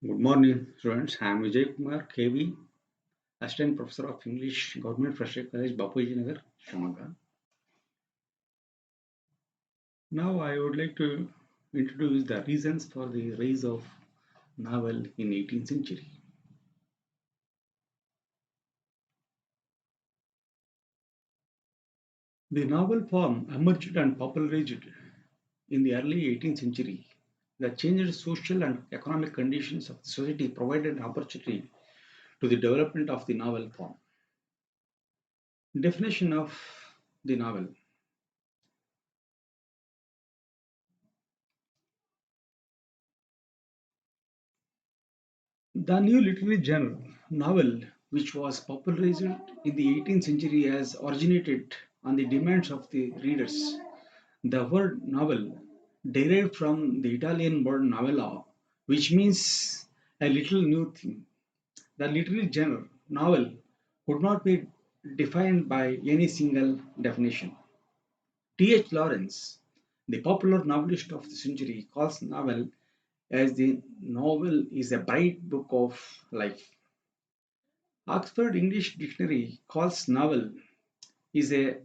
Good morning, students. I am Vijay Kumar, KV, Assistant Professor of English, Government Freshers College, Bapuji Nagar, Shimoga. Now, I would like to introduce the reasons for the rise of novel in 18th century. The novel form emerged and popularized in the early 18th century. The changed social and economic conditions of the society provided an opportunity to the development of the novel form. Definition of the novel. The new literary genre, novel, which was popularized in the 18th century, has originated on the demands of the readers. The word novel derived from the Italian word novella, which means a little new thing. The literary genre, novel, could not be defined by any single definition. T.H. Lawrence, the popular novelist of the century, calls novel as the novel is a bright book of life. Oxford English Dictionary calls novel is a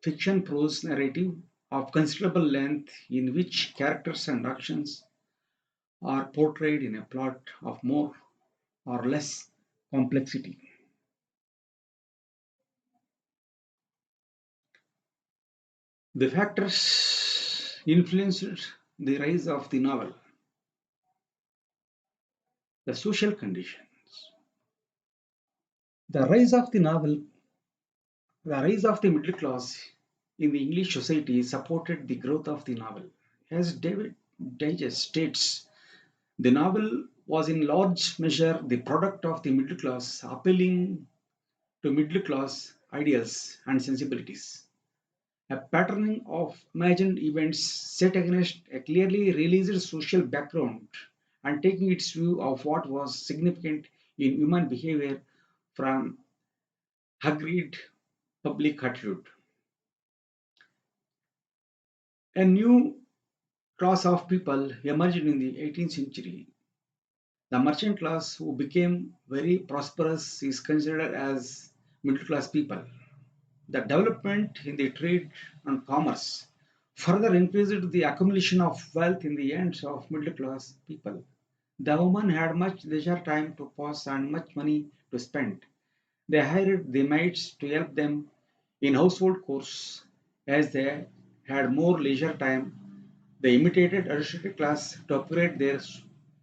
fiction prose narrative of considerable length in which characters and actions are portrayed in a plot of more or less complexity. The factors influenced the rise of the novel, the social conditions. The rise of the novel, the rise of the middle class in the English society supported the growth of the novel. As David Digest states, the novel was in large measure the product of the middle class, appealing to middle class ideals and sensibilities. A pattern of imagined events set against a clearly realized social background and taking its view of what was significant in human behavior from agreed public attitude. A new class of people emerged in the 18th century. The merchant class, who became very prosperous, is considered as middle class people. The development in the trade and commerce further increased the accumulation of wealth in the hands of middle class people. The women had much leisure time to pass and much money to spend. They hired the maids to help them in household chores. As they had more leisure time, they imitated aristocratic class to upgrade their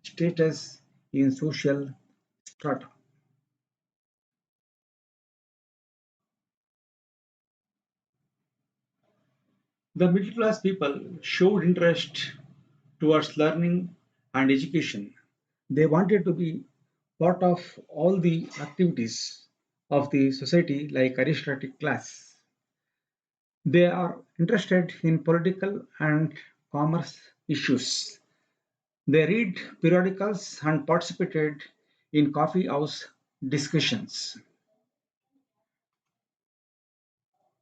status in social strata. The middle class people showed interest towards learning and education. They wanted to be part of all the activities of the society like aristocratic class. They are interested in political and commerce issues. They read periodicals and participated in coffee house discussions.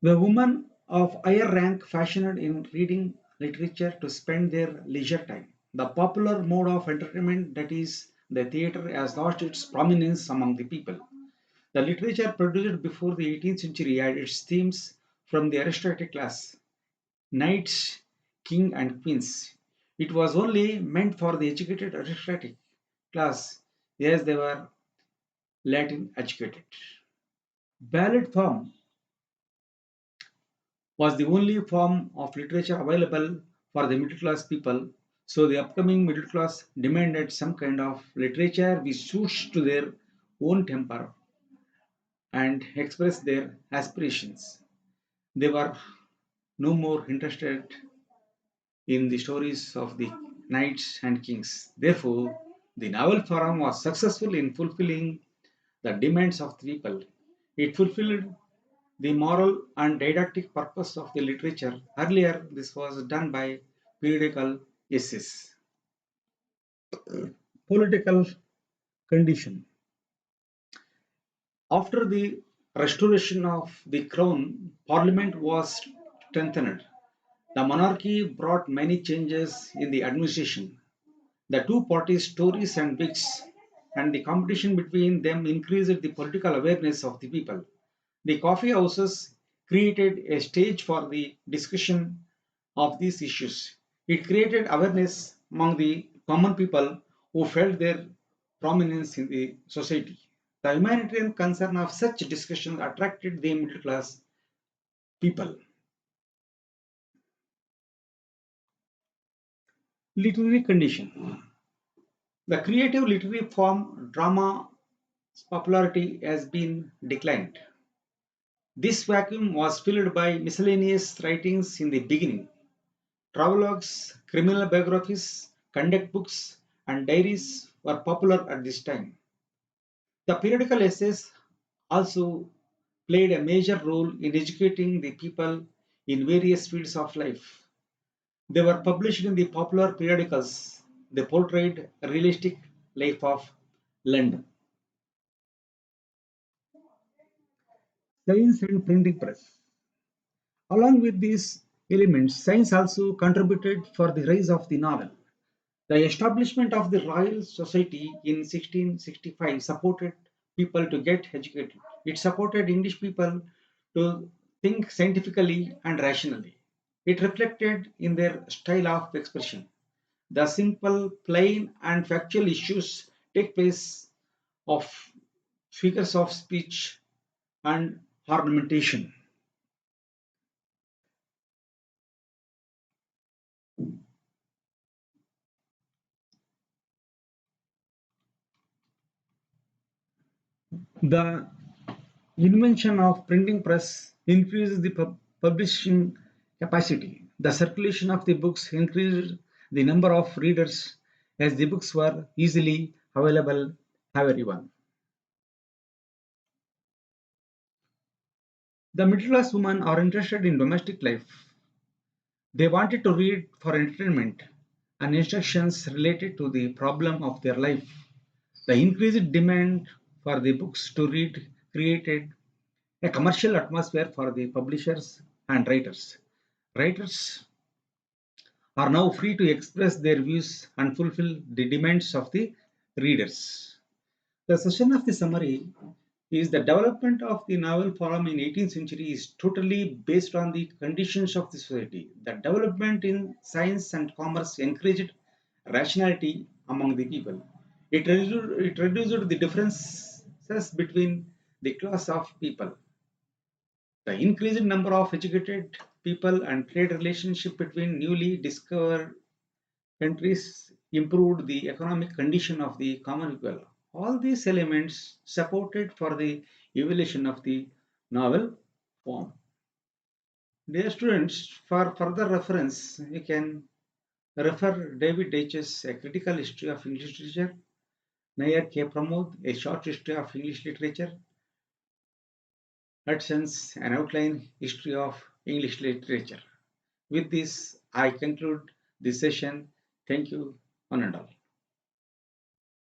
The women of higher rank fashioned in reading literature to spend their leisure time. The popular mode of entertainment, that is, the theatre, has lost its prominence among the people. The literature produced before the 18th century had its themes from the aristocratic class, knights, king, and queens. It was only meant for the educated aristocratic class, as they were Latin educated. Ballad form was the only form of literature available for the middle class people. So the upcoming middle class demanded some kind of literature which suits to their own temper and express their aspirations. They were no more interested in the stories of the knights and kings. Therefore, the novel form was successful in fulfilling the demands of the people. It fulfilled the moral and didactic purpose of the literature. Earlier, this was done by periodical essays. Political condition. After the restoration of the crown, parliament was strengthened. The monarchy brought many changes in the administration. The two parties, Tories and Whigs, and the competition between them increased the political awareness of the people. The coffee houses created a stage for the discussion of these issues. It created awareness among the common people who felt their prominence in the society. The humanitarian concern of such discussions attracted the middle class people. Literary condition. The creative literary form drama's popularity has been declined. This vacuum was filled by miscellaneous writings in the beginning. Travelogues, criminal biographies, conduct books, and diaries were popular at this time. The periodical essays also played a major role in educating the people in various fields of life. They were published in the popular periodicals. They portrayed a realistic life of London. Science and printing press. Along with these elements, science also contributed for the rise of the novel. The establishment of the Royal Society in 1665 supported people to get educated. It supported English people to think scientifically and rationally. It reflected in their style of expression. The simple, plain, and factual issues take place of figures of speech and ornamentation. The invention of printing press increases the publishing capacity. The circulation of the books increased the number of readers as the books were easily available to everyone. The middle class women are interested in domestic life. They wanted to read for entertainment and instructions related to the problem of their life. The increased demand for the books to read created a commercial atmosphere for the publishers and writers. Writers are now free to express their views and fulfill the demands of the readers. The session of the summary is the development of the novel form in 18th century is totally based on the conditions of the society. The development in science and commerce encouraged rationality among the people. It reduced the differences between the class of people. The increased number of educated people and trade relationship between newly discovered countries improved the economic condition of the common people. All these elements supported for the evolution of the novel form. Dear students, for further reference, you can refer David Deutsch's A Critical History of English Literature, Nair K. Pramod, A Short History of English Literature, Hudson's An Outline History of English Literature. With this, I conclude this session. Thank you, one and all.